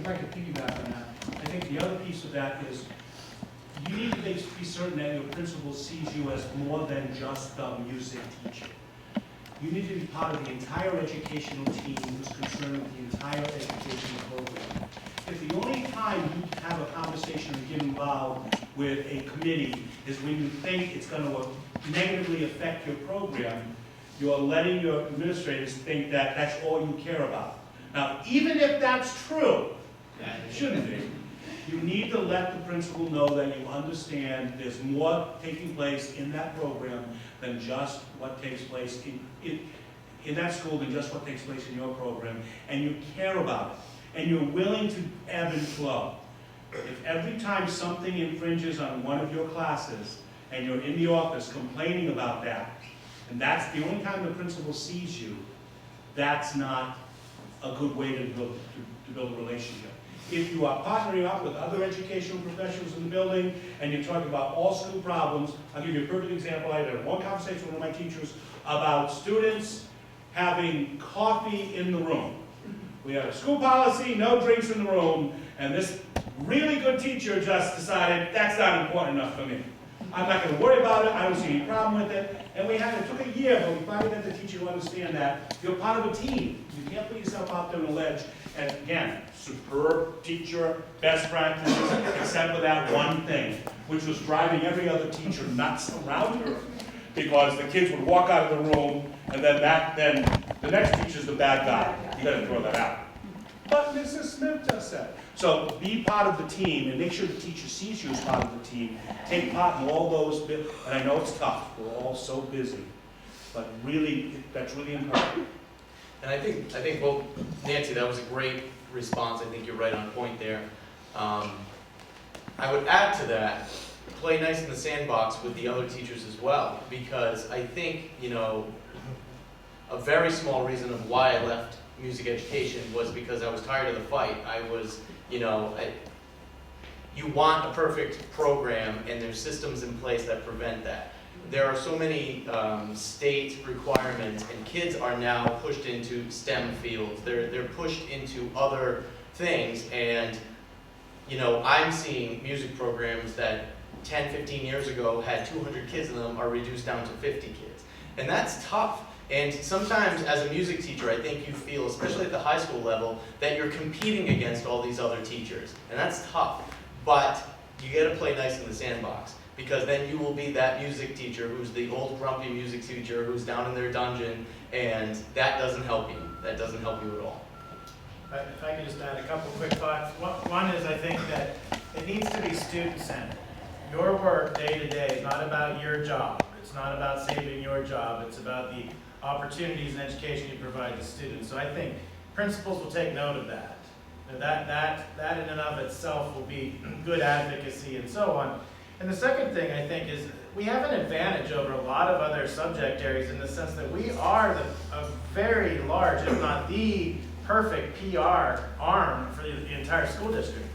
I could piggyback on that, I think the other piece of that is you need to be certain that your principal sees you as more than just the music teacher. You need to be part of the entire educational team who's concerned with the entire educational program. If the only time you have a conversation or get involved with a committee is when you think it's going to negatively affect your program, you're letting your administrators think that that's all you care about. Now, even if that's true, and it shouldn't be, you need to let the principal know that you understand there's more taking place in that program than just what takes place in that school than just what takes place in your program, and you care about it, and you're willing to ebb and flow. If every time something infringes on one of your classes, and you're in the office complaining about that, and that's the only time the principal sees you, that's not a good way to build a relationship. If you are partnering up with other educational professionals in the building and you're talking about all school problems, I'll give you a perfect example. I had one conversation with one of my teachers about students having coffee in the room. We had a school policy, no drinks in the room, and this really good teacher just decided that's not important enough for me. I'm not going to worry about it. I don't see any problem with it. And it took a year, but we finally got the teacher to understand that you're part of a team. You can't put yourself out there on a ledge. And again, superb teacher, best practices, except for that one thing, which was driving every other teacher nuts around her, because the kids would walk out of the room, and then the next teacher's the bad guy. You got to throw that out. But Mrs. Smith just said. So be part of the team and make sure the teacher sees you as part of the team. Take part in all those bits. And I know it's tough. We're all so busy. But really, that's really important. And I think, well, Nancy, that was a great response. I think you're right on point there. I would add to that, play nice in the sandbox with the other teachers as well, because I think, a very small reason of why I left music education was because I was tired of the fight. I was, you want a perfect program, and there's systems in place that prevent that. There are so many state requirements, and kids are now pushed into STEM fields. They're pushed into other things, and I'm seeing music programs that 10, 15 years ago had 200 kids in them are reduced down to 50 kids. And that's tough. And sometimes as a music teacher, I think you feel, especially at the high school level, that you're competing against all these other teachers. And that's tough. But you gotta play nice in the sandbox, because then you will be that music teacher who's the old grumpy music teacher who's down in their dungeon, and that doesn't help you. That doesn't help you at all. If I could just add a couple quick thoughts. One is I think that it needs to be student-centered. Your work day to day is not about your job. It's not about saving your job. It's about the opportunities and education you provide to students. So I think principals will take note of that. That in and of itself will be good advocacy and so on. And the second thing I think is we have an advantage over a lot of other subject areas in the sense that we are a very large, if not the perfect PR arm for the entire school district.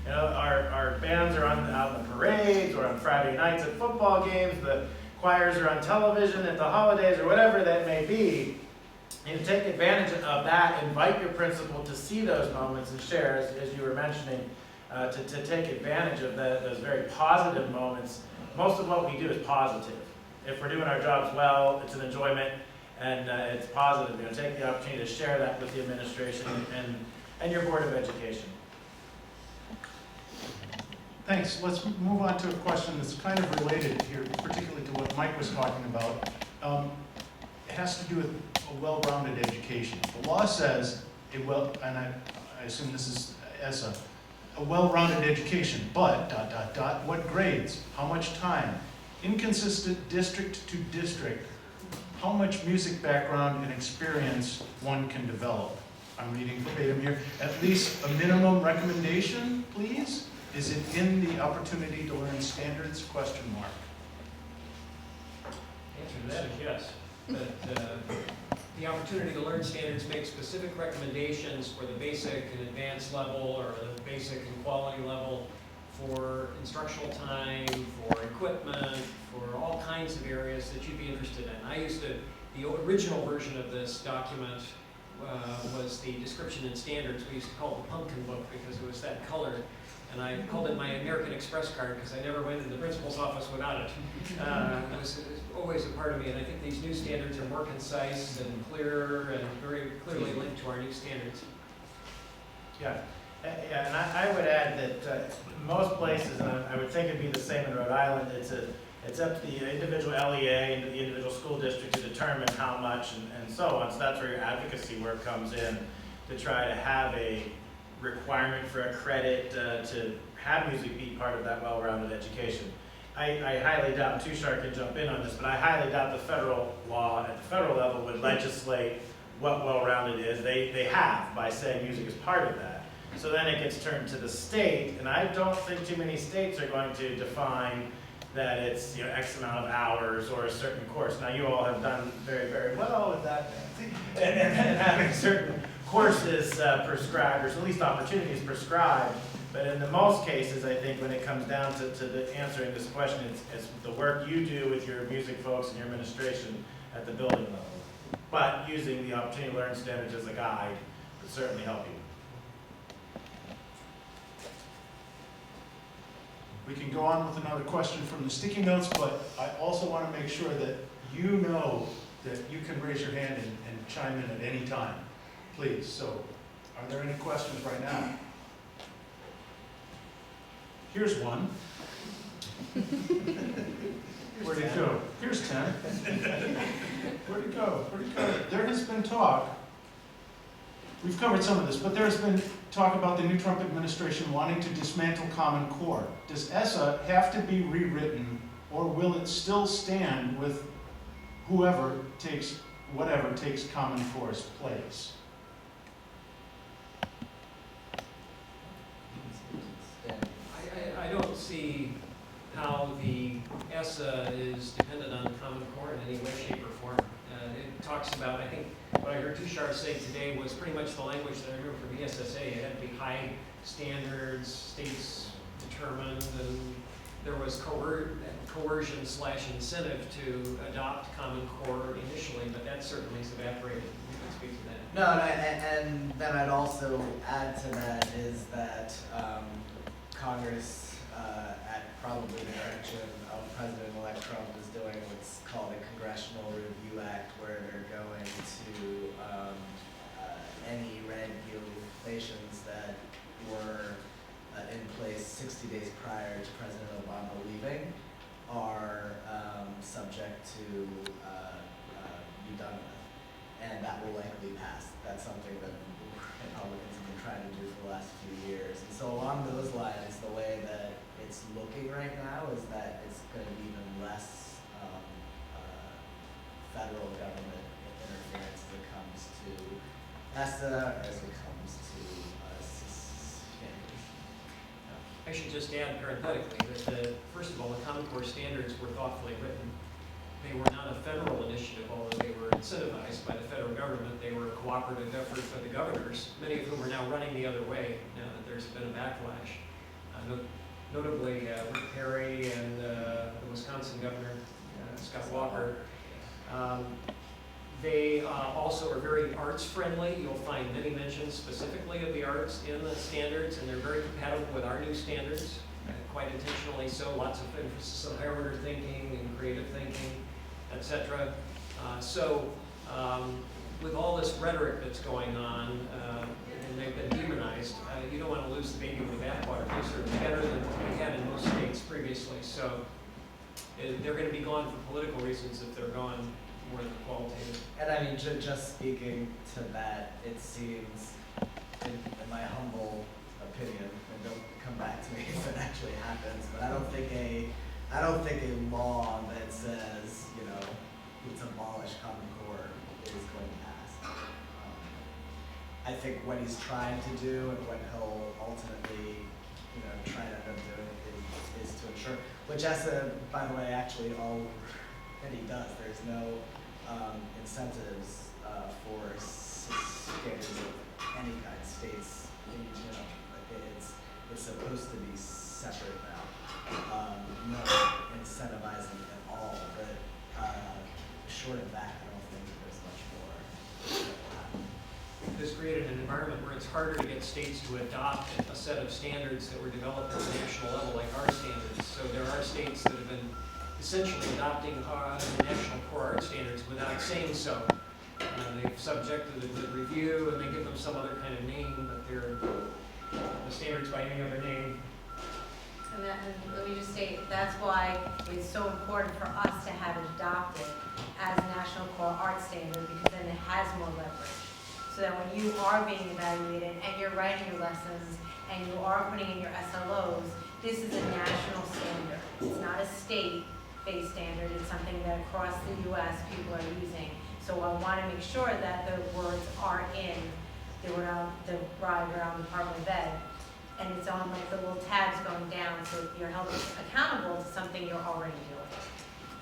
Our bands are out in the parades or on Friday nights at football games. The choirs are on television at the holidays or whatever that may be. And to take advantage of that, invite your principal to see those moments and share, as you were mentioning, to take advantage of those very positive moments. Most of what we do is positive. If we're doing our jobs well, it's an enjoyment and it's positive. Take the opportunity to share that with the administration and your Board of Education. Thanks. Let's move on to a question that's kind of related here, particularly to what Mike was talking about. It has to do with a well-rounded education. The law says, and I assume this is ESSA, a well-rounded education, but, ... what grades, how much time, inconsistent district to district, how much music background and experience one can develop. I'm reading verbatim here. At least a minimum recommendation, please? Is it in the opportunity to learn standards, question mark? Answer to that is yes. But the opportunity to learn standards makes specific recommendations for the basic and advanced level, or the basic and quality level, for instructional time, for equipment, for all kinds of areas that you'd be interested in. The original version of this document was the description and standards. We used to call it the pumpkin book because it was that color. And I called it my American Express card because I never went to the principal's office without it. It was always a part of me, and I think these new standards are more concise and clearer and very clearly linked to our new standards. Yeah, yeah, and I would add that most places, and I would think it'd be the same in Rhode Island, it's up to the individual LEA and the individual school district to determine how much and so on. So that's where your advocacy work comes in, to try to have a requirement for a credit to have music be part of that well-rounded education. I highly doubt, and Tushar can jump in on this, but I highly doubt the federal law at the federal level would legislate what well-rounded is. They have, by saying music is part of that. So then it gets turned to the state, and I don't think too many states are going to define that it's, you know, X amount of hours or a certain course. Now, you all have done very, very well with that, and having certain courses prescribed, or at least opportunities prescribed. But in the most cases, I think when it comes down to the answering this question, it's the work you do with your music folks and your administration at the building level. But using the Opportunity to Learn standards as a guide would certainly help you. We can go on with another question from the sticky notes, but I also want to make sure that you know that you can raise your hand and chime in at any time, please. So, are there any questions right now? Here's one. Where'd it go? Here's 10. Where'd it go? Where'd it go? There has been talk, we've covered some of this, but there has been talk about the new Trump administration wanting to dismantle Common Core. Does ESSA have to be rewritten, or will it still stand with whatever takes Common Core's place? I don't see how the ESSA is dependent on the Common Core in any way, shape, or form. It talks about, I think, what I heard Tushar say today was pretty much the language that I remember from the ESSA. It had to be high standards, states determined, and there was coercion / incentive to adopt Common Core initially, but that certainly has evaporated. You can speak to that. No, and then I'd also add to that is that Congress, at probably the direction of President-elect Trump, is doing what's called a Congressional Review Act, where they're going to any regulations that were in place 60 days prior to President Obama leaving are subject to be done with, and that will likely pass. That's something that Republicans have been trying to do for the last few years. And so along those lines, the way that it's looking right now is that it's going to be even less federal government interference as it comes to ESSA or as it comes to standards. I should just add parenthetically that, first of all, the Common Core standards were thoughtfully written. They were not a federal initiative, although they were incentivized by the federal government. They were a cooperative effort by the governors, many of whom are now running the other way now that there's been a backlash. Notably, Rick Perry and the Wisconsin governor, Scott Walker. They also are very arts friendly. You'll find many mentions specifically of the arts in the standards, and they're very compatible with our new standards, quite intentionally so. Lots of emphasis on higher order thinking and creative thinking, etc. With all this rhetoric that's going on, and they've been demonized, you don't want to lose the baby with the bathwater. These are better than what we had in most states previously. So they're going to be gone for political reasons if they're gone more than qualitative. And I mean, just speaking to that, it seems, in my humble opinion, and don't come back to me if it actually happens, but I don't think a law that says, you know, let's abolish Common Core is going to pass. I think what he's trying to do and what he'll ultimately, you know, try to end up doing is to ensure, which ESSA, by the way, actually all that he does, there's no incentives for standards of any kind, states, regional, like it's supposed to be separate now. No incentivizing at all, but short of that, I don't think there's much more that will happen. it's harder to get states to adopt a set of standards that were developed at the national level, like our standards. So there are states that have been essentially adopting the national core art standards without saying so. They've subjected it to review, and they give them some other kind of name, but they're the standards by any other name. And let me just say, that's why it's so important for us to have it adopted as a national core art standard, because then it has more leverage. So that when you are being evaluated and you're writing your lessons and you are putting in your SLOs, this is a national standard. It's not a state-based standard, it's something that across the US people are using. So I want to make sure that the words are in the Rye Brown Department of Ed, and it's on like the little tabs going down, so you're held accountable to something you're already doing.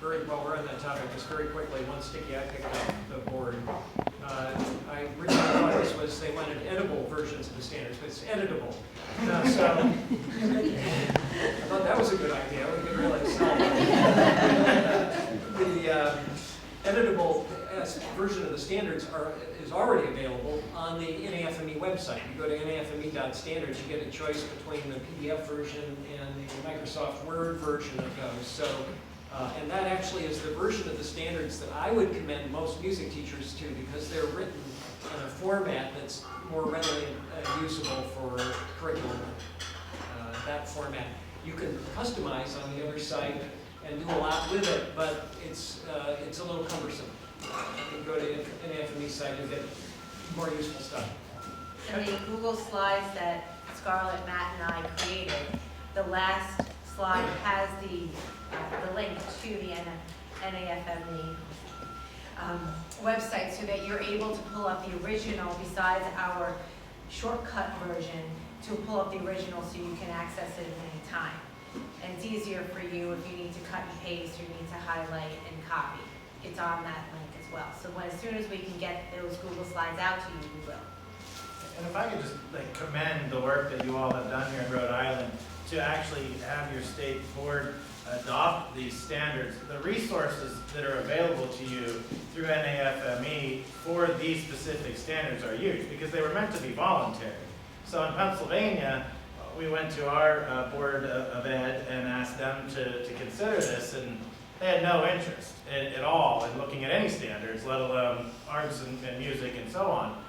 Very well, we're on that topic, just very quickly, one sticky I picked up the board. I originally thought this was, they wanted edible versions of the standards, but it's editable. So, I thought that was a good idea, we could really sell it. The editable version of the standards is already available on the NAFME website. You go to nafme.standards, you get a choice between the PDF version and the Microsoft Word version of those. So, and that actually is the version of the standards that I would commend most music teachers to, because they're written in a format that's more readily usable for curriculum. That format. You can customize on the other side and do a lot with it, but it's a little cumbersome. You can go to NAFME site and get more useful stuff. And the Google Slides that Scarlett, Matt, and I created, the last slide has the link to the NAFME website, so that you're able to pull up the original besides our shortcut version, to pull up the original so you can access it at any time. And it's easier for you if you need to cut and paste or you need to highlight and copy. It's on that link as well. So as soon as we can get those Google Slides out to you, we will. And if I could just commend the work that you all have done here in Rhode Island to actually have your state board adopt these standards. The resources that are available to you through NAFME for these specific standards are huge, because they were meant to be voluntary. So in Pennsylvania, we went to our Board of Ed and asked them to consider this, and they had no interest at all in looking at any standards, let alone arts and music and so on.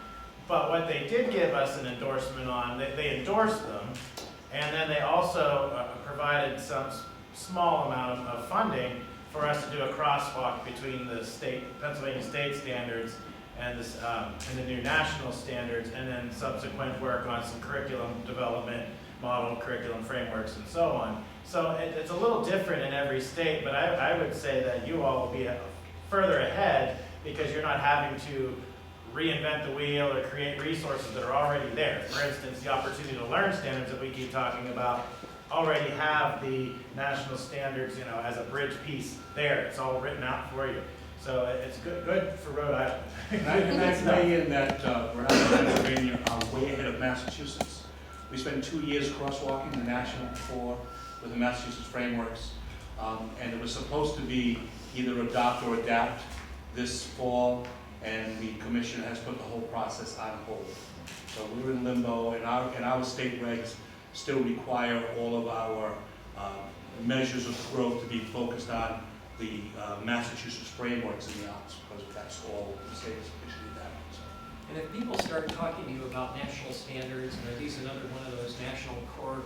But what they did give us an endorsement on, they endorsed them, and then they also provided some small amount of funding for us to do a crosswalk between the Pennsylvania state standards and the new national standards, and then subsequent work on some curriculum development, model curriculum frameworks, and so on. So it's a little different in every state, but I would say that you all will be further ahead, because you're not having to reinvent the wheel or create resources that are already there. For instance, the Opportunity to Learn standards that we keep talking about already have the national standards, as a bridge piece there. It's all written out for you. So it's good for Rhode Island. And I can weigh in that Rhode Island and Pennsylvania are way ahead of Massachusetts. We spent 2 years crosswalking the national core with the Massachusetts frameworks, and it was supposed to be either adopt or adapt this fall, and the commission has put the whole process on hold. So we're in limbo, and our state regs still require all of our measures of growth to be focused on the Massachusetts frameworks in the arts, because that's all the state is officially adapting. So. And if people start talking to you about national standards, and are these another one of those national core,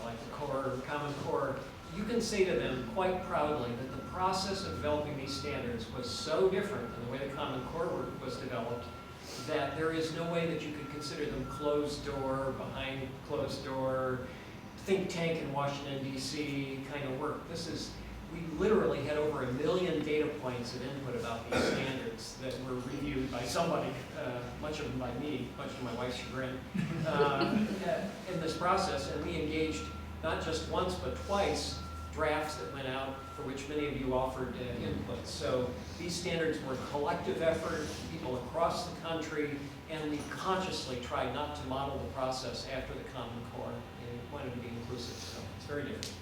like the core, Common Core, you can say to them quite proudly that the process of developing these standards was so different than the way the Common Core was developed, that there is no way that you could consider them closed door, behind closed door, think tank in Washington, D.C. kind of work. We literally had over 1 million data points of input about these standards that were reviewed by somebody, much of them by me, much to my wife's chagrin, in this process. And we engaged not just once, but twice, drafts that went out for which many of you offered input. So these standards were a collective effort, people across the country, and we consciously tried not to model the process after the Common Core and wanted to be inclusive. So it's very different.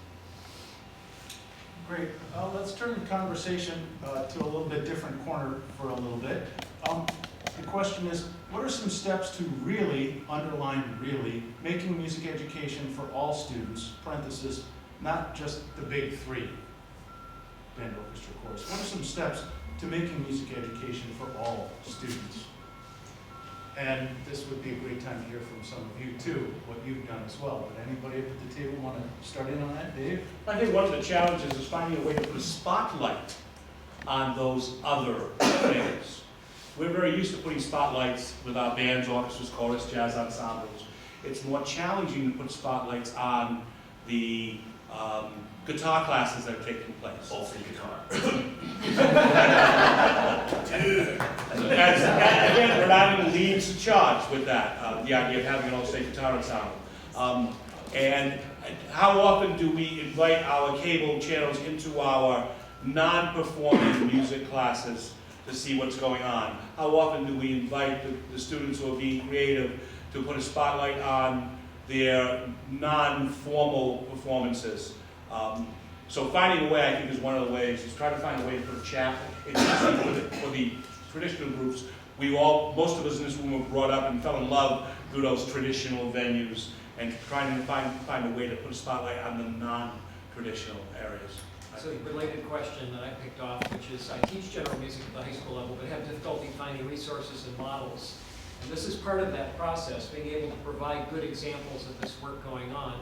Great. Let's turn the conversation to a little bit different corner for a little bit. The question is, what are some steps to really, underline really, making music education for all students, parenthesis, not just the big three, band, orchestra, chorus. What are some steps to making music education for all students? And this would be a great time to hear from some of you too, what you've done as well. But anybody up at the table want to start in on that? Dave? I think one of the challenges is finding a way to put a spotlight on those other things. We're very used to putting spotlights with our bands, orchestras, chorus, jazz ensembles. It's more challenging to put spotlights on the guitar classes that are taking place. All free guitar. Again, Rhode Island leads the charge with that, the idea of having an all-state guitar ensemble. And how often do we invite our cable channels into our non-performing music classes to see what's going on? How often do we invite the students who are being creative to put a spotlight on their non-formal performances? So finding a way, I think, is one of the ways, is try to find a way to put a chapel. It's easy for the traditional groups. Most of us in this room were brought up and fell in love through those traditional venues, and trying to find a way to put a spotlight on the non-traditional areas. So a related question that I picked off, which is I teach general music at the high school level, but have difficulty finding resources and models. And this is part of that process, being able to provide good examples of this work going on.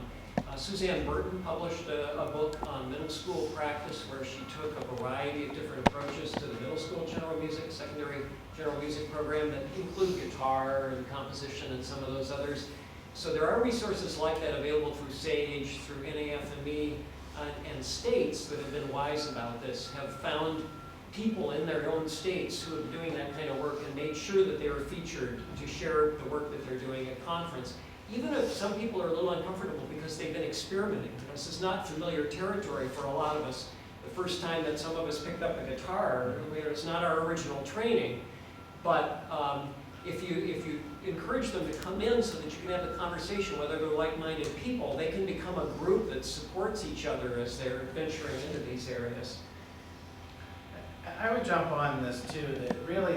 Suzanne Burton published a book on middle school practice where she took a variety of different approaches to the middle school general music, secondary general music program that include guitar and composition and some of those others. So there are resources like that available through SAGE, through NAFME, and states that have been wise about this have found people in their own states who are doing that kind of work and made sure that they were featured to share the work that they're doing at conference. Even if some people are a little uncomfortable because they've been experimenting. This is not familiar territory for a lot of us. The first time that some of us picked up a guitar, it's not our original training, but if you encourage them to come in so that you can have the conversation, whether they're like-minded people, they can become a group that supports each other as they're venturing into these areas. I would jump on this too, that really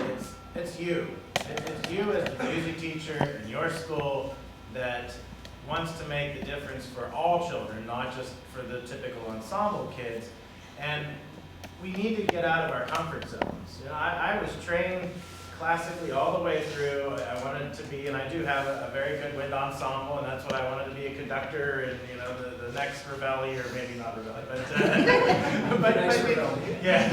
it's you. It's you as the music teacher in your school that wants to make the difference for all children, not just for the typical ensemble kids. And we need to get out of our comfort zones. You know, I was trained classically all the way through. I wanted to be, and I do have a very good wind ensemble, and that's what I wanted to be, a conductor in, you know, the next Reveille, or maybe not Reveille, but yeah,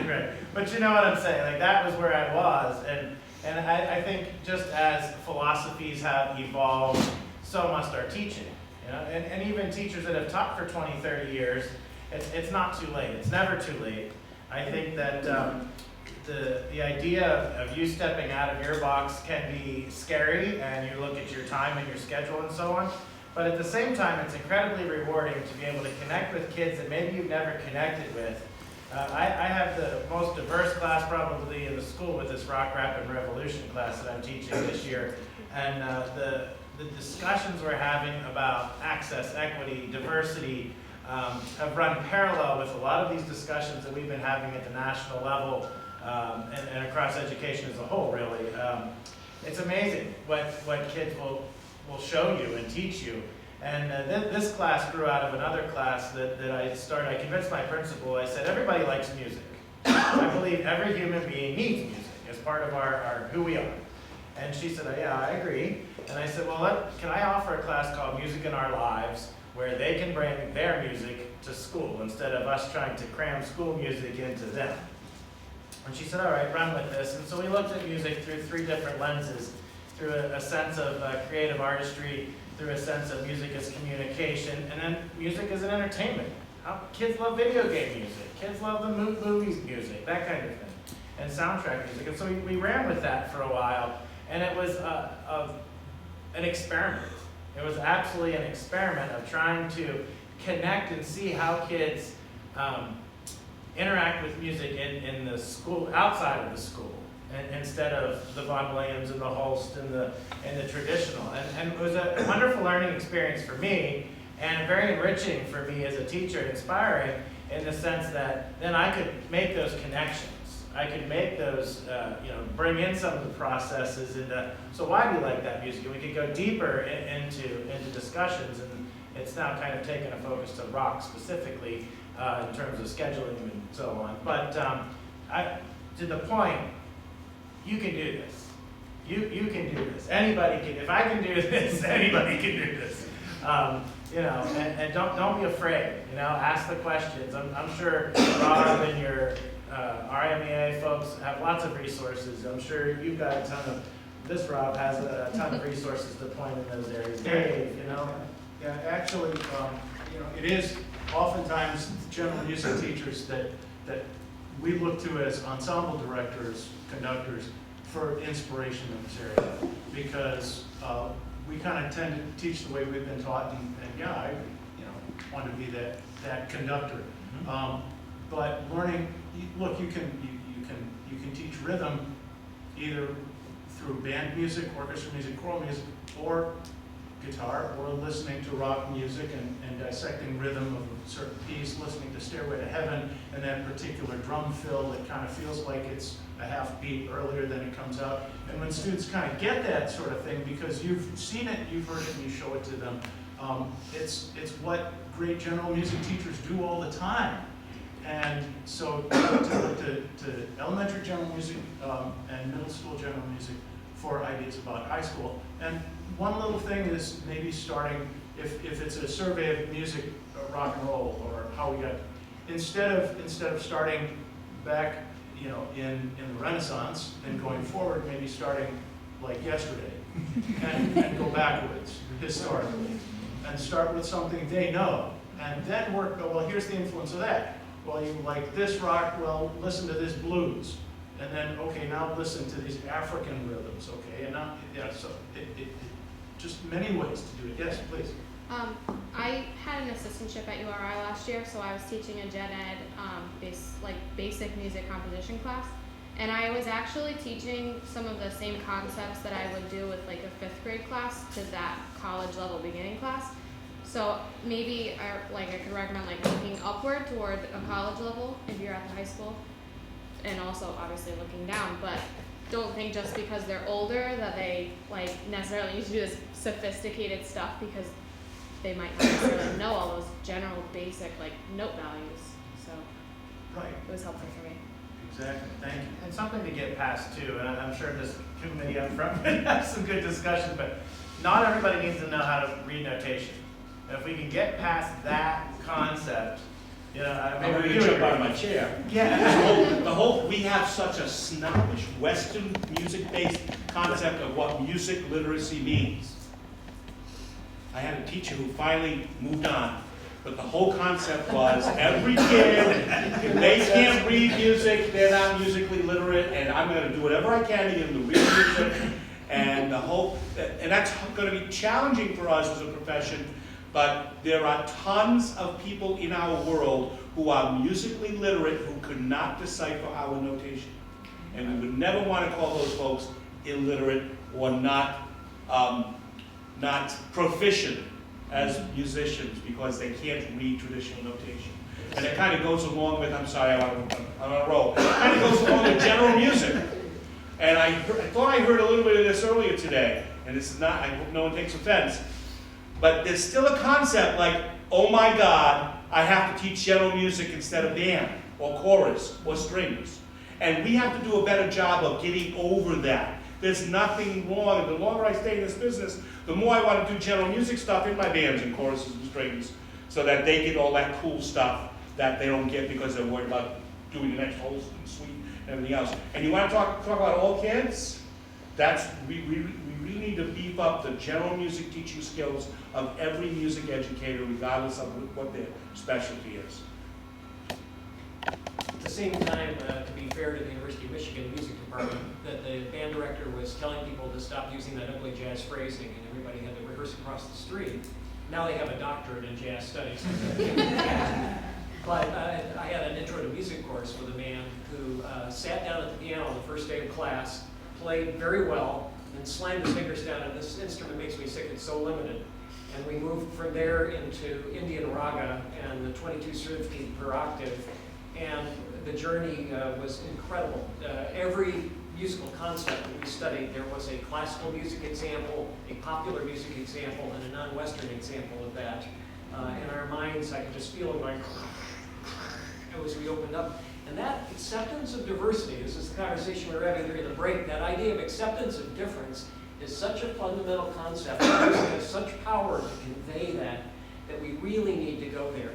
right. But you know what I'm saying? Like, that was where I was, and I think just as philosophies have evolved, so must our teaching. You know, and even teachers that have taught for 20, 30 years, it's not too late. It's never too late. I think that the idea of you stepping out of your box can be scary, and you look at your time and your schedule and so on. But at the same time, it's incredibly rewarding to be able to connect with kids that maybe you've never connected with. I have the most diverse class probably in the school with this Rock, Rap, and Revolution class that I'm teaching this year. And the discussions we're having about access, equity, diversity have run parallel with a lot of these discussions that we've been having at the national level and across education as a whole, really. It's amazing what kids will show you and teach you. And this class grew out of another class that I started. I convinced my principal, I said, everybody likes music. I believe every human being needs music as part of our who we are. And she said, yeah, I agree. And I said, well, can I offer a class called Music in Our Lives, where they can bring their music to school instead of us trying to cram school music into them. And she said, all right, run with this. And so we looked at music through 3 different lenses, through a sense of creative artistry, through a sense of music as communication, and then music as an entertainment. Kids love video game music. Kids love the movies music, that kind of thing, and soundtrack music. And so we ran with that for a while, and it was an experiment. It was absolutely an experiment of trying to connect and see how kids interact with music in the school, outside of the school, and instead of the Vaughan Williams and the Holst and the traditional. And it was a wonderful learning experience for me, and very enriching for me as a teacher, inspiring in the sense that then I could make those connections. I could make those, bring in some of the processes into, so why do you like that music? And we could go deeper into discussions, and it's now kind of taken a focus to rock specifically in terms of scheduling and so on. But to the point, you can do this. You can do this. Anybody can. If I can do this, anybody can do this. And don't be afraid. Ask the questions. I'm sure Rob and your RMEA folks have lots of resources. I'm sure you've got a ton of. This Rob has a ton of resources to point in those areas. Dave, Yeah, actually, it is oftentimes general music teachers that we look to as ensemble directors, conductors, for inspiration in this area. Because we kind of tend to teach the way we've been taught, and yeah, I want to be that conductor. But learning, look, you can teach rhythm either through band music, orchestra music, choral music, or guitar, or listening to rock music and dissecting rhythm of a certain piece, listening to Stairway to Heaven and that particular drum fill that kind of feels like it's a half beat earlier than it comes out. And when students kind of get that sort of thing, because you've seen it, you've heard it, and you show it to them, it's what great general music teachers do all the time. And so to elementary general music and middle school general music for ideas about high school. And one little thing is maybe starting, if it's a survey of music, rock and roll, or how we got, instead of starting back, in the Renaissance and going forward, maybe starting like yesterday and go backwards historically and start with something they know and then work, well, here's the influence of that. Well, you like this rock, well, listen to this blues. And then, okay, now listen to these African rhythms, okay? And now, so it just many ways to do it. Yes, please. I had an assistantship at URI last year, so I was teaching a gen ed basic music composition class. And I was actually teaching some of the same concepts that I would do with like a 5th grade class to that college level beginning class. So maybe I could recommend looking upward toward a college level if you're at the high school, and also obviously looking down. But don't think just because they're older that they necessarily need to do this sophisticated stuff, because they might not necessarily know all those general basic note values. So Right. it was helpful for me. Exactly. Thank you. and something to get past too, and I'm sure this committee up front would have some good discussion, but not everybody needs to know how to read notation. And if we can get past that concept, maybe I'm we going do to jump agree. out of my chair. Yeah. We have such a snobbish Western music-based concept of what music literacy means. I had a teacher who finally moved on, but the whole concept was every kid, if they can't read music, they're not musically literate, and I'm going to do whatever I can to get them to read music. And that's going to be challenging for us as a profession, but there are tons of people in our world who are musically literate who could not decipher our notation. And we would never want to call those folks illiterate or not proficient as musicians because they can't read traditional notation. And it kind of goes along with, I'm sorry, I'm on a roll. It kind of goes along with general music. And I thought I heard a little bit of this earlier today, and this is not, I hope no one takes offense, but there's still a concept like, oh my God, I have to teach general music instead of band, or chorus, or strings. And we have to do a better job of getting over that. There's nothing wrong, and the longer I stay in this business, the more I want to do general music stuff in my bands and choruses and strings, so that they get all that cool stuff that they don't get because they're worried about doing the next whole suite and everything else. And you want to talk about all kids? We really need to beef up the general music teaching skills of every music educator, regardless of what their specialty is. At the same time, to be fair to the University of Michigan Music Department, that the band director was telling people to stop using that ugly jazz phrasing, and everybody had to rehearse across the street. Now they have a doctorate in jazz studies. But I had an intro to music course with a man who sat down at the piano on the first day of class, played very well, and slammed his fingers down, and this instrument makes me sick, it's so limited. And we moved from there into Indian raga and the 22 Sruti per octave. And the journey was incredible. Every musical concept that we studied, there was a classical music example, a popular music example, and a non-Western example of that. In our minds, I could just feel it going as we opened up. And that acceptance of diversity, this is the conversation we were having during the break, that idea of acceptance of difference is such a fundamental concept. It has such power to convey that we really need to go there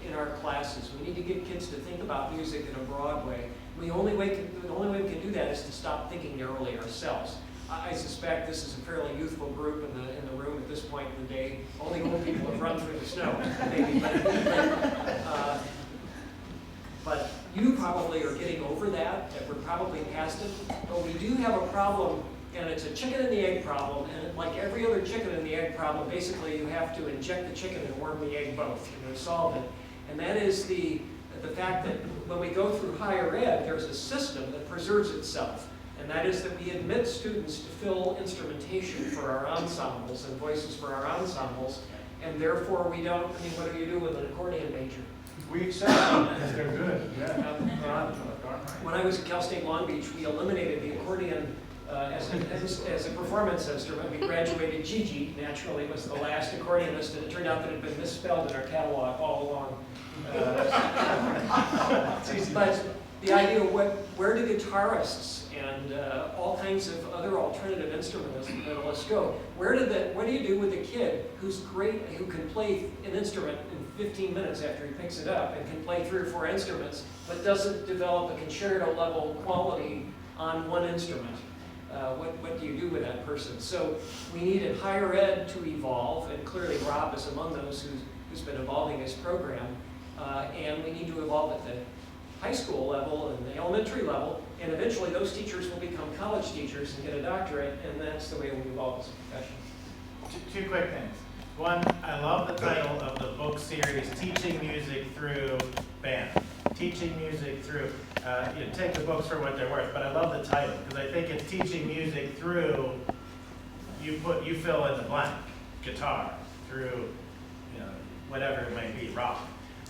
in our classes. We need to get kids to think about music in a broad way. The only way we can do that is to stop thinking narrowly ourselves. I suspect this is a fairly youthful group in the room at this point in the day. Only old people have run through the snow, maybe. But you probably are getting over that we're probably past it. But we do have a problem, and it's a chicken and the egg problem. And like every other chicken and the egg problem, basically you have to inject the chicken and worm the egg both to solve it. And that is the fact that when we go through higher ed, there's a system that preserves itself. And that is that we admit students to fill instrumentation for our ensembles and voices for our ensembles. And therefore we don't, I mean, what do you do with an accordion major? We accept them as they're good, yeah. When I was at Cal State Long Beach, we eliminated the accordion as a performance instrument. We graduated Gigi, naturally, was the last accordionist, and it turned out that it had been misspelled in our catalog all along. But the idea of where do guitarists and all kinds of other alternative instrumentalists go? What do you do with a kid who's great, who can play an instrument in 15 minutes after he picks it up and can play 3 or 4 instruments, but doesn't develop a concerto level quality on one instrument? What do you do with that person? So we needed higher ed to evolve, and clearly Rob is among those who's been evolving his program, and we need to evolve at the high school level and the elementary level, and eventually those teachers will become college teachers and get a doctorate, and that's the way we evolve as a profession. Two quick things. One, I love the title of the book series, Teaching Music Through Band. Teaching music through, you take the books for what they're worth, but I love the title because I think it's teaching music through, you fill in the blank, guitar, through, whatever it might be, rock.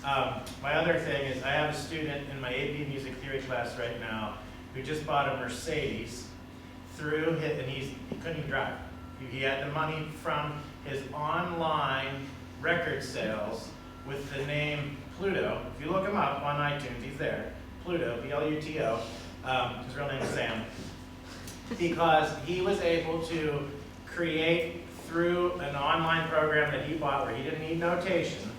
My other thing is I have a student in my AP music theory class right now who just bought a Mercedes and he couldn't even drive. He had the money from his online record sales with the name Pluto. If you look him up on iTunes, he's there. Pluto, Pluto. His real name is Sam. Because he was able to create through an online program that he bought where he didn't need notation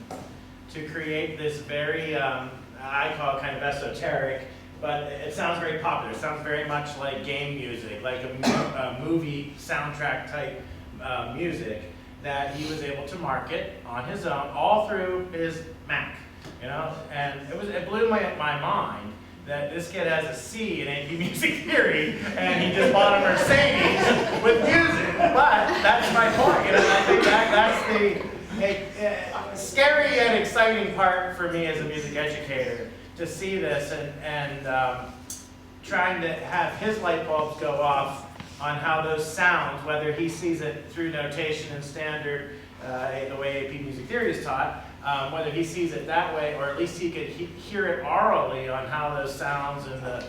to create this very, I call it kind of esoteric, but it sounds very popular. It sounds very much like game music, like a movie soundtrack type music that he was able to market on his own, all through his Mac. And it blew my mind that this kid has a C in AP Music Theory and he just bought a Mercedes with music. But that's my point. I think that's the scary and exciting part for me as a music educator to see this and trying to have his light bulbs go off on how those sounds, whether he sees it through notation and standard, the way AP Music Theory is taught, whether he sees it that way, or at least he could hear it orally on how those sounds and the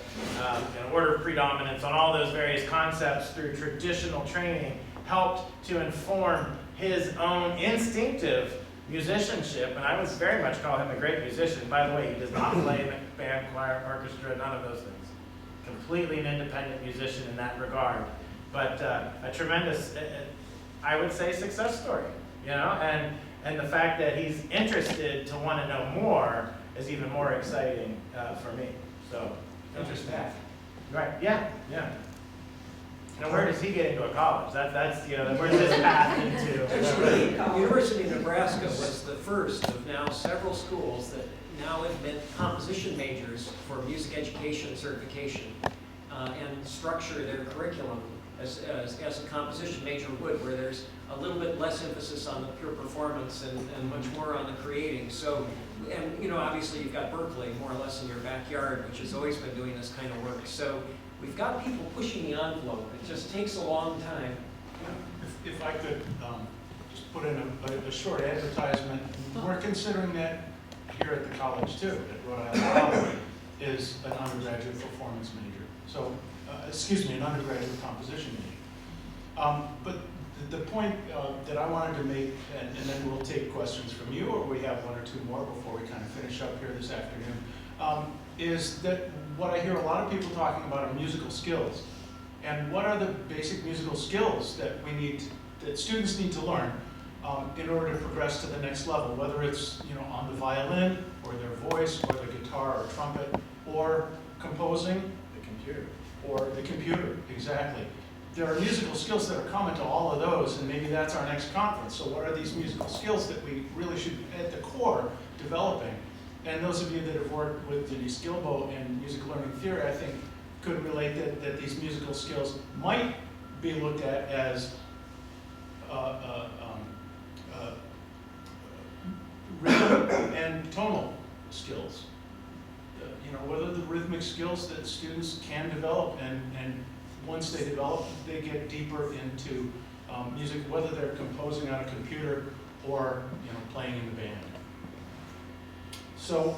order of predominance on all those various concepts through traditional training helped to inform his own instinctive musicianship. And I would very much call him a great musician. By the way, he does not play in a band, choir, orchestra, none of those things. Completely an independent musician in that regard. But a tremendous, I would say, success story, and the fact that he's interested to want to know more is even more exciting for me. So, interesting. Right, yeah. Now, where does he get into a college? That's where's his path into? Actually, University of Nebraska was the first of now several schools that now admit composition majors for music education certification and structure their curriculum as a composition major would, where there's a little bit less emphasis on the pure performance and much more on the creating. So, and obviously you've got Berkeley more or less in your backyard, which has always been doing this kind of work. So we've got people pushing the envelope. It just takes a long time. If I could just put in a short advertisement, we're considering that here at the college too, at Rhode Island College, is an undergraduate performance major. So, an undergraduate composition major. But the point that I wanted to make, and then we'll take questions from you, or we have one or two more before we kind of finish up here this afternoon, is that what I hear a lot of people talking about are musical skills. And what are the basic musical skills that that students need to learn in order to progress to the next level, whether it's on the violin, or their voice, or the guitar, or trumpet, or composing, The computer. or the computer, exactly. There are musical skills that are common to all of those, and maybe that's our next conference. So what are these musical skills that we really should, at the core, developing? And those of you that have worked with Denise Gilbo in music learning theory, I think, could relate that these musical skills might be looked at as rhythm and tonal skills. What are the rhythmic skills that students can develop, and once they develop, they get deeper into music, whether they're composing on a computer or playing in the band. So,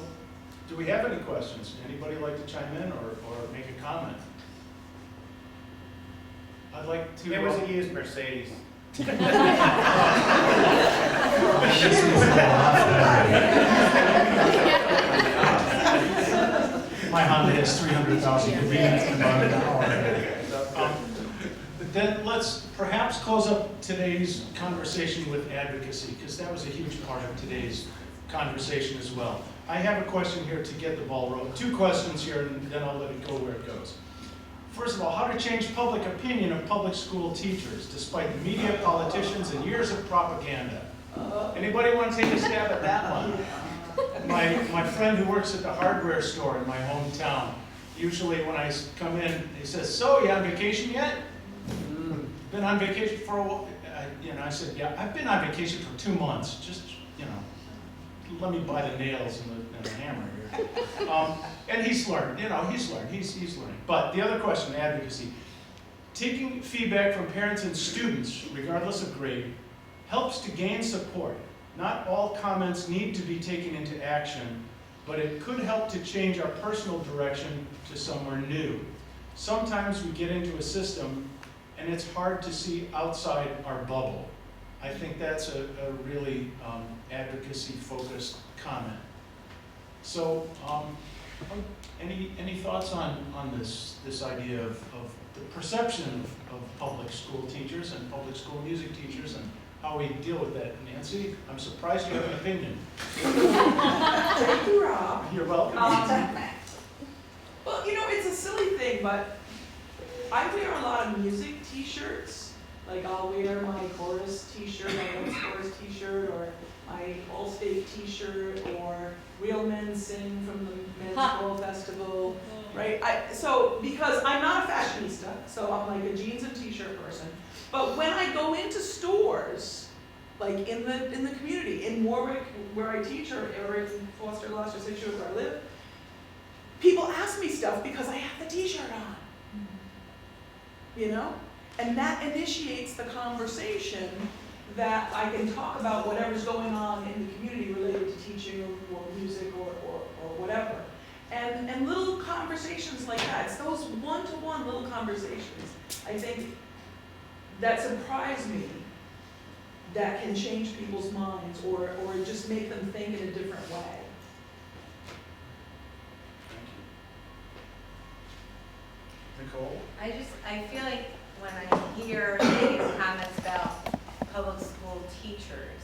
do we have any questions? Anybody like to chime in or make a comment? I'd like to. It was a used Mercedes. My Honda has 300,000 convenience in about an hour. Then let's perhaps close up today's conversation with advocacy, because that was a huge part of today's conversation as well. I have a question here to get the ball rolling. Two questions here, and then I'll let it go where it goes. First of all, how to change public opinion of public school teachers, despite the media, politicians, and years of propaganda. Anybody want to take a stab at that one? My friend who works at the hardware store in my hometown, usually when I come in, he says, "So, you on vacation yet?" Been on vacation for a while? I said, "Yeah, I've been on vacation for 2 months. Just, let me buy the nails and the hammer here." And he's learned, he's learning. But the other question, advocacy. Taking feedback from parents and students, regardless of grade, helps to gain support. Not all comments need to be taken into action, but it could help to change our personal direction to somewhere new. Sometimes we get into a system and it's hard to see outside our bubble. I think that's a really advocacy-focused comment. So, any thoughts on this idea of the perception of public school teachers and public school music teachers, and how we deal with that? Nancy, I'm surprised you have an opinion. Thank you, Rob. You're welcome. Well, it's a silly thing, but I wear a lot of music t-shirts. Like I'll wear my chorus t-shirt, my Rose chorus t-shirt, or my All-State t-shirt, or Real Men Sing from the Men's Choral Festival, right? So because I'm not a fashionista, so I'm like a jeans and t-shirt person. But when I go into stores, like in the community, in Warwick, where I teach, or in Foster, Gloucester, Situate, where I live, people ask me stuff because I have the t-shirt on. And that initiates the conversation that I can talk about whatever's going on in the community related to teaching or music or whatever. And little conversations like that, it's those one-to-one little conversations, I think, that surprise me, that can change people's minds or just make them think in a different way. Nicole? I feel like when I hear negative comments about public school teachers,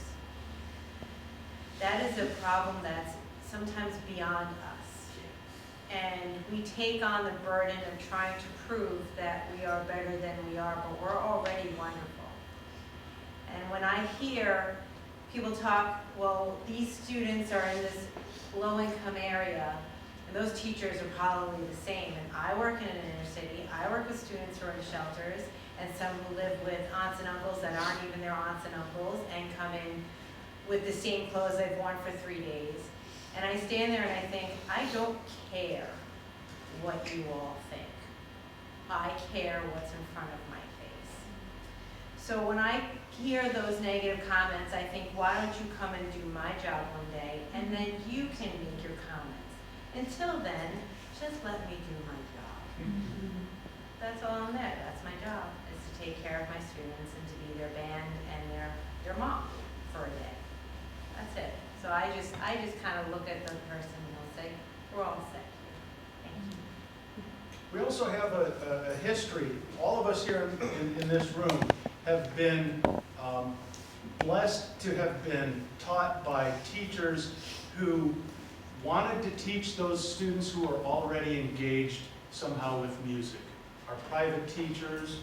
that is a problem that's sometimes beyond us. And we take on the burden of trying to prove that we are better than we are, but we're already wonderful. And when I hear people talk, well, these students are in this low-income area, and those teachers are probably the same. And I work in an inner city. I work with students who are in shelters, and some who live with aunts and uncles that aren't even their aunts and uncles, and come in with the same clothes they've worn for 3 days. And I stand there and I think, I don't care what you all think. I care what's in front of my face. So when I hear those negative comments, I think, why don't you come and do my job one day, and then you can make your comments. Until then, just let me do my job. That's all I'm there, that's my job, is to take care of my students and to be their band and their mom for a day. That's it. So I just kind of look at the person and I'll say, we're all set here. Thank you. We also have a history. All of us here in this room have been blessed to have been taught by teachers who wanted to teach those students who are already engaged somehow with music. Our private teachers,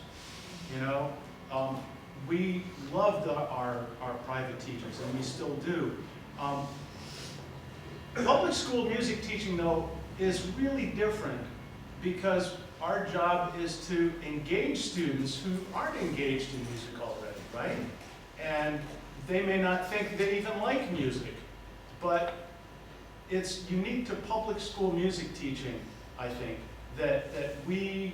you know, we loved our private teachers, and we still do. Public school music teaching, though, is really different because our job is to engage students who aren't engaged in music already, right? And they may not think they even like music, but it's unique to public school music teaching, I think, that we,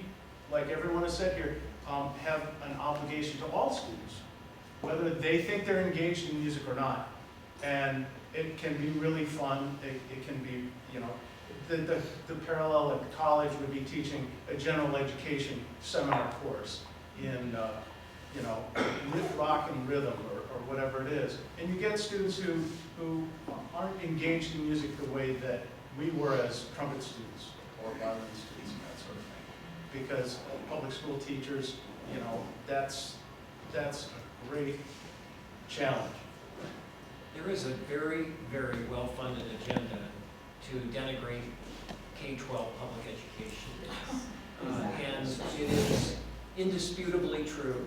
like everyone has said here, have an obligation to all students, whether they think they're engaged in music or not. And it can be really fun. It can be, you know, the parallel at college would be teaching a general education seminar course in, you know, rock and rhythm or whatever it is. And you get students who aren't engaged in music the way that we were as trumpet students or violin students and that sort of thing. Because public school teachers, you know, that's a great challenge. There is a very, very well-funded agenda to denigrate K-12 public education. And it is indisputably true.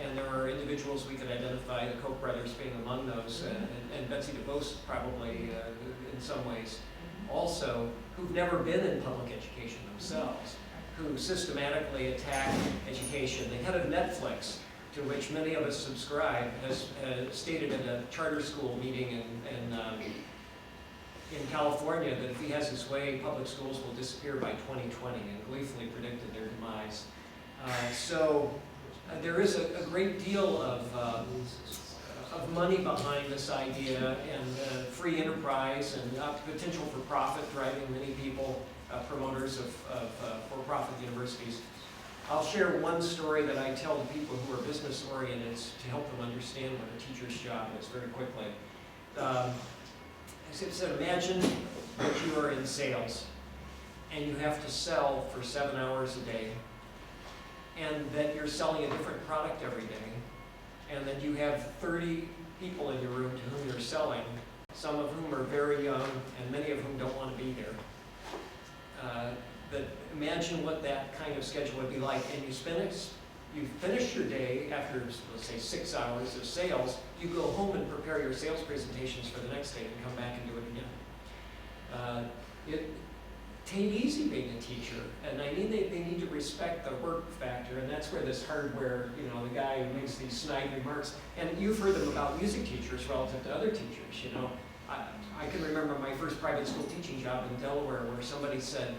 And there are individuals we could identify, the Koch brothers being among those, and Betsy DeVos probably in some ways also, who've never been in public education themselves, who systematically attack education. The head of Netflix, to which many of us subscribe, has stated at a charter school meeting in California that if he has his way, public schools will disappear by 2020, and gleefully predicted their demise. So there is a great deal of money behind this idea, and free enterprise, and potential for profit driving many people, promoters of for-profit universities. I'll share one story that I tell to people who are business oriented to help them understand what a teacher's job is very quickly. I said, imagine that you are in sales and you have to sell for 7 hours a day, and that you're selling a different product every day, and that you have 30 people in your room to whom you're selling, some of whom are very young and many of whom don't want to be there. But imagine what that kind of schedule would be like, and you finish your day after, let's say, 6 hours of sales, you go home and prepare your sales presentations for the next day and come back and do it again. It ain't easy being a teacher, and I mean they need to respect the work factor, and that's where this hardware, you know, the guy who makes these snide remarks, and you've heard them about music teachers relative to other teachers, you know. I can remember my first private school teaching job in Delaware where somebody said,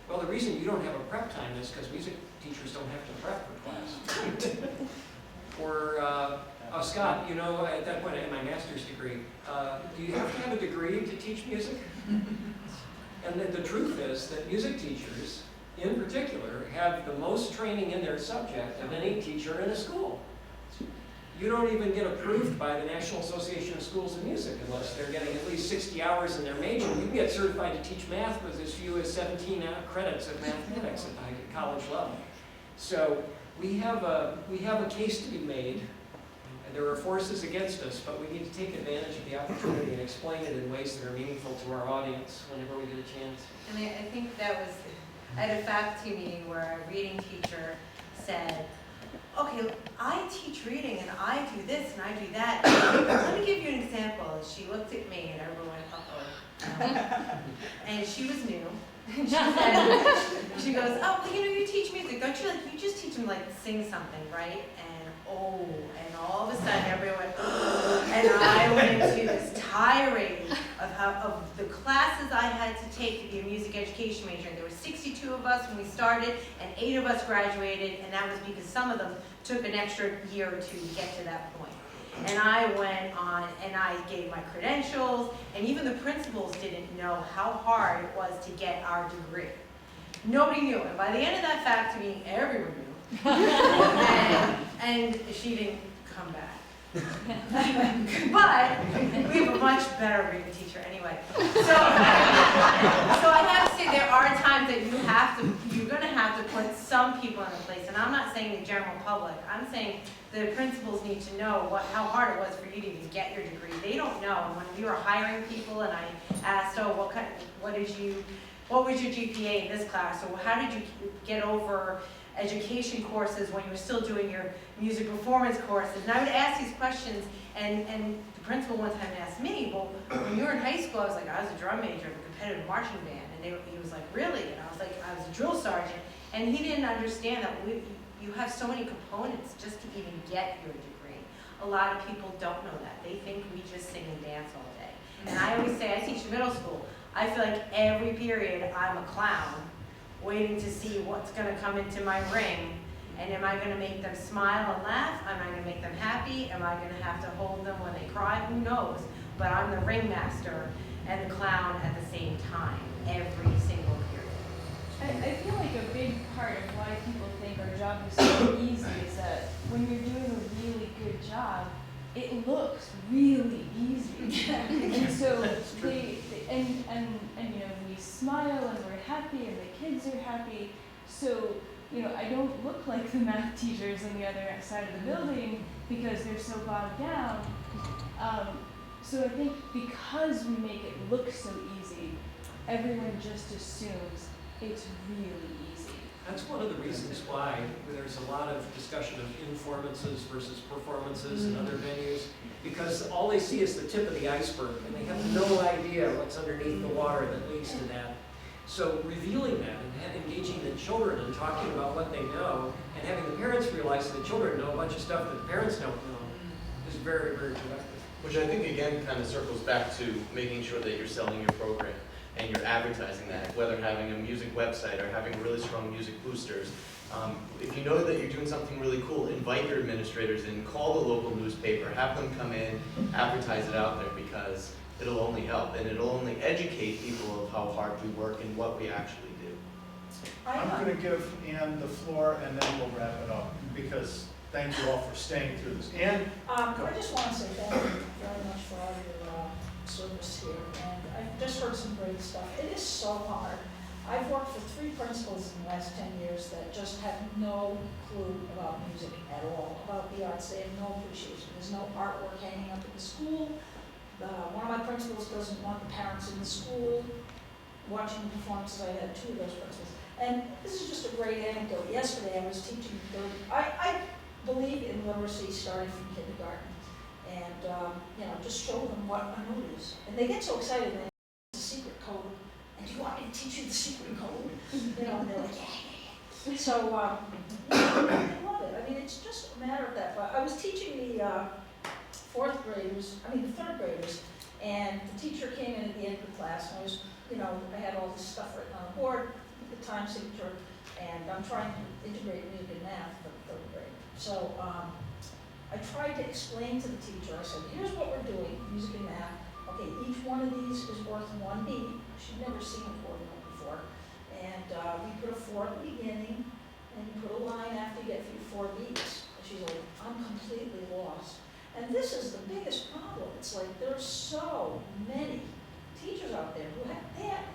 well, the reason you don't have a prep time is because music teachers don't have to prep for class. Or, oh, Scott, you know, at that point I had my master's degree. Do you have to have a degree to teach music? And the truth is that music teachers, in particular, have the most training in their subject of any teacher in a school. You don't even get approved by the National Association of Schools of Music unless they're getting at least 60 hours in their major. You can get certified to teach math with as few as 17 credits of mathematics at the college level. So we have a case to be made. There are forces against us, but we need to take advantage of the opportunity and explain it in ways that are meaningful to our audience whenever we get a chance. And I think that was, I had a faculty meeting where a reading teacher said, okay, I teach reading and I do this and I do that. Let me give you an example. She looked at me and everyone went, uh-oh. And she was new. She said, she goes, oh, well, you know, you teach music. Don't you, like, you just teach them, like, sing something, right? And oh, and all of a sudden everyone went, and I went into this tirade of the classes I had to take to be a music education major. There were 62 of us when we started, and 8 of us graduated, and that was because some of them took an extra year or two to get to that point. And I went on and I gave my credentials, and even the principals didn't know how hard it was to get our degree. Nobody knew, and by the end of that fact meeting, everyone knew. and she didn't come back. But we have a much better reading teacher anyway. So I have to say there are times that you're going to have to put some people in a place, and I'm not saying the general public. I'm saying the principals need to know how hard it was for you to even get your degree. They don't know. And when we were hiring people, and I asked, what was your GPA in this class, or how did you get over education courses when you were still doing your music performance courses? And I would ask these questions, and the principal one time asked me, well, when you were in high school, I was like, I was a drum major of a competitive marching band. And he was like, really? And I was like, I was a drill sergeant. And he didn't understand that you have so many components just to even get your degree. A lot of people don't know that. They think we just sing and dance all day. And I always say, I teach middle school. I feel like every period I'm a clown, waiting to see what's going to come into my ring, and am I going to make them smile and laugh? Am I going to make them happy? Am I going to have to hold them when they cry? Who knows? But I'm the ringmaster and the clown at the same time, every single period. I feel like a big part of why people think our job is so easy is that when you're doing a really good job, it looks really easy. And so and you know, we smile and we're happy and the kids are happy. So, you know, I don't look like the math teachers on the other side of the building because they're so bogged down. So I think because we make it look so easy, everyone just assumes it's really easy. That's one of the reasons why there's a lot of discussion of informances versus performances in other venues, because all they see is the tip of the iceberg, and they have no idea what's underneath the water that leads to that. So revealing that and engaging the children and talking about what they know, and having the parents realize that the children know a bunch of stuff that the parents don't know is very, very productive. Which I think again kind of circles back to making sure that you're selling your program and you're advertising that, whether having a music website or having really strong music boosters. If you know that you're doing something really cool, invite your administrators in, call the local newspaper, have them come in, advertise it out there, because it'll only help and it'll only educate people of how hard we work and what we actually do. I'm going to give Ann the floor, and then we'll wrap it up, because thank you all for staying through this. Ann? I just want to say thank you very much for all your service here, and I've just heard some great stuff. It is so hard. I've worked for 3 principals in the last 10 years that just have no clue about music at all, about the arts. They have no appreciation. There's no artwork hanging up at the school. One of my principals doesn't want the parents in the school watching the performances. I had 2 of those principals. And this is just a great anecdote. Yesterday I was teaching I believe in literacy starting from kindergarten. And, you know, just show them what a note is. And they get so excited, they it's a secret code. And do you want me to teach you the secret code? You know, and they're like, yeah. So, you know, they love it. I mean, it's just a matter of that. But I was teaching the 3rd graders, and the teacher came in at the end of the class, and I was, you know, I had all this stuff written on the board, the time signature, and I'm trying to integrate music and math for the 3rd grade. So, I tried to explain to the teacher, I said, here's what we're doing, music and math. Okay, each one of these is worth 1 beat. She'd never seen a 4 note before. And we put a 4 at the beginning, and you put a line after you get through 4 beats. And she's like, I'm completely lost. And this is the biggest problem. It's like there's so many teachers out there who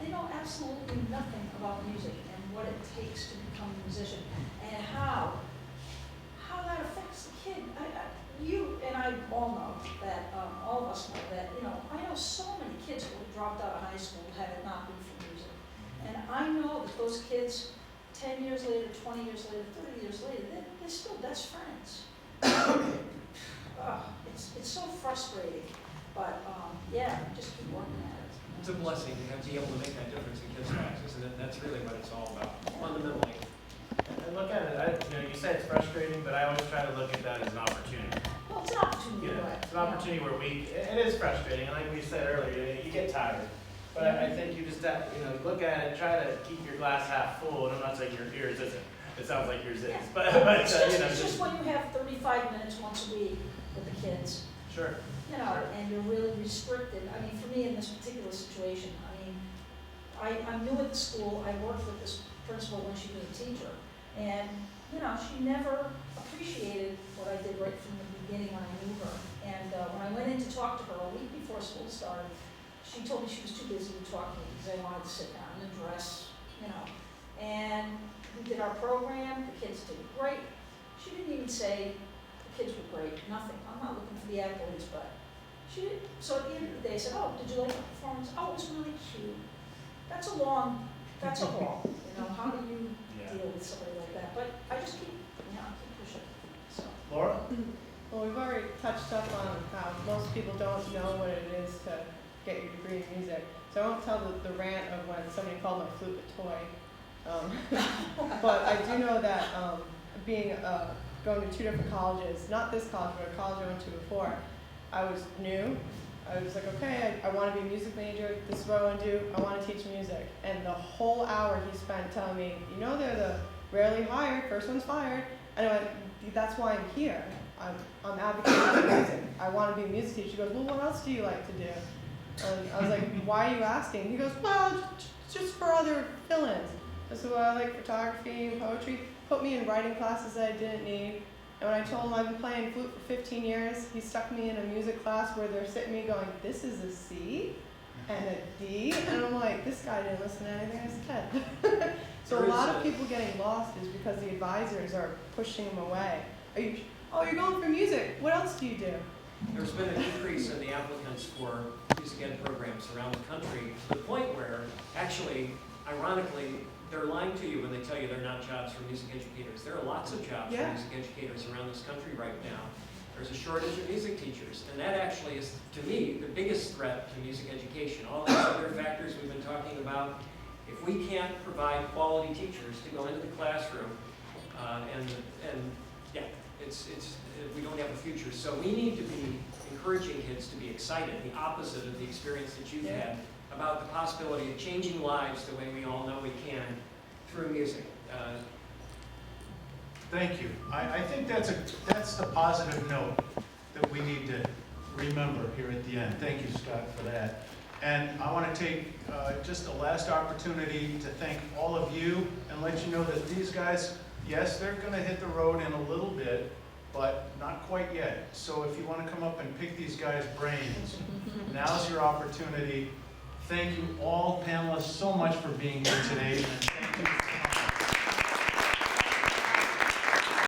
they know absolutely nothing about music and what it takes to become a musician and how that affects the kid. You and I all know that, all of us know that, you know, I know so many kids who have dropped out of high school had it not been for music. And I know that those kids, 10 years later, 20 years later, 30 years later, they're still best friends. It's so frustrating, but yeah, just keep working at it. It's a blessing to be able to make that difference in kids' lives, isn't it? That's really what it's all about, fundamentally. I look at it, you know, you say it's frustrating, but I always try to look at that as an opportunity. Well, it's an opportunity, You know, but. it's an opportunity where it is frustrating, and like we said earlier, you get tired. But I think you just have, look at it, try to keep your glass half full, and I'm not saying yours isn't. It sounds like yours is, but, It's just when you have 35 minutes once a week with the kids, Sure. and you're really restricted. I mean, for me, in this particular situation, I'm new at the school. I worked with this principal when she was a teacher. And, she never appreciated what I did right from the beginning when I knew her. And when I went in to talk to her a week before school started, she told me she was too busy to talk to me because I wanted to sit down and address, And we did our program. The kids did great. She didn't even say the kids were great, nothing. I'm not looking for the accolades, but she did. So at the end of the day, I said, oh, did you like the performance? Oh, it was really cute. That's a haul. How do you deal with somebody like that? But I just keep pushing, so. Laura? Well, we've already touched up on how most people don't know what it is to get your degree in music. So I won't tell the rant of when somebody called my flute a toy. But I do know that going to 2 different colleges, not this college, but a college I went to before, I was new. I was like, okay, I want to be a music major. This is what I want to do. I want to teach music. And the whole hour he spent telling me, they're the rarely hired, first one's fired. And I went, that's why I'm here. I'm advocating for music. I want to be a music teacher. She goes, well, what else do you like to do? And I was like, why are you asking? He goes, well, just for other fill-ins. I said, well, I like photography and poetry. Put me in writing classes that I didn't need. And when I told him I've been playing flute for 15 years, he stuck me in a music class where they're sitting me going, this is a C and a D. And I'm like, this guy didn't listen to anything I said. So a lot of people getting lost is because the advisors are pushing them away. You're going for music. What else do you do? There's been a decrease in the applicants for music ed programs around the country to the point where, actually, ironically, they're lying to you when they tell you they're not jobs for music educators. There are lots of jobs for music educators around this country right now. There's a shortage of music teachers, and that actually is, to me, the biggest threat to music education. All these other factors we've been talking about, if we can't provide quality teachers to go into the classroom, we don't have a future. So we need to be encouraging kids to be excited, the opposite of the experience that you've had, about the possibility of changing lives the way we all know we can through music. Thank you. I think that's the positive note that we need to remember here at the end. Thank you, Scott, for that. And I want to take just a last opportunity to thank all of you and let you know that these guys, yes, they're going to hit the road in a little bit, but not quite yet. So if you want to come up and pick these guys' brains, now's your opportunity. Thank you all panelists so much for being here today. And thank you.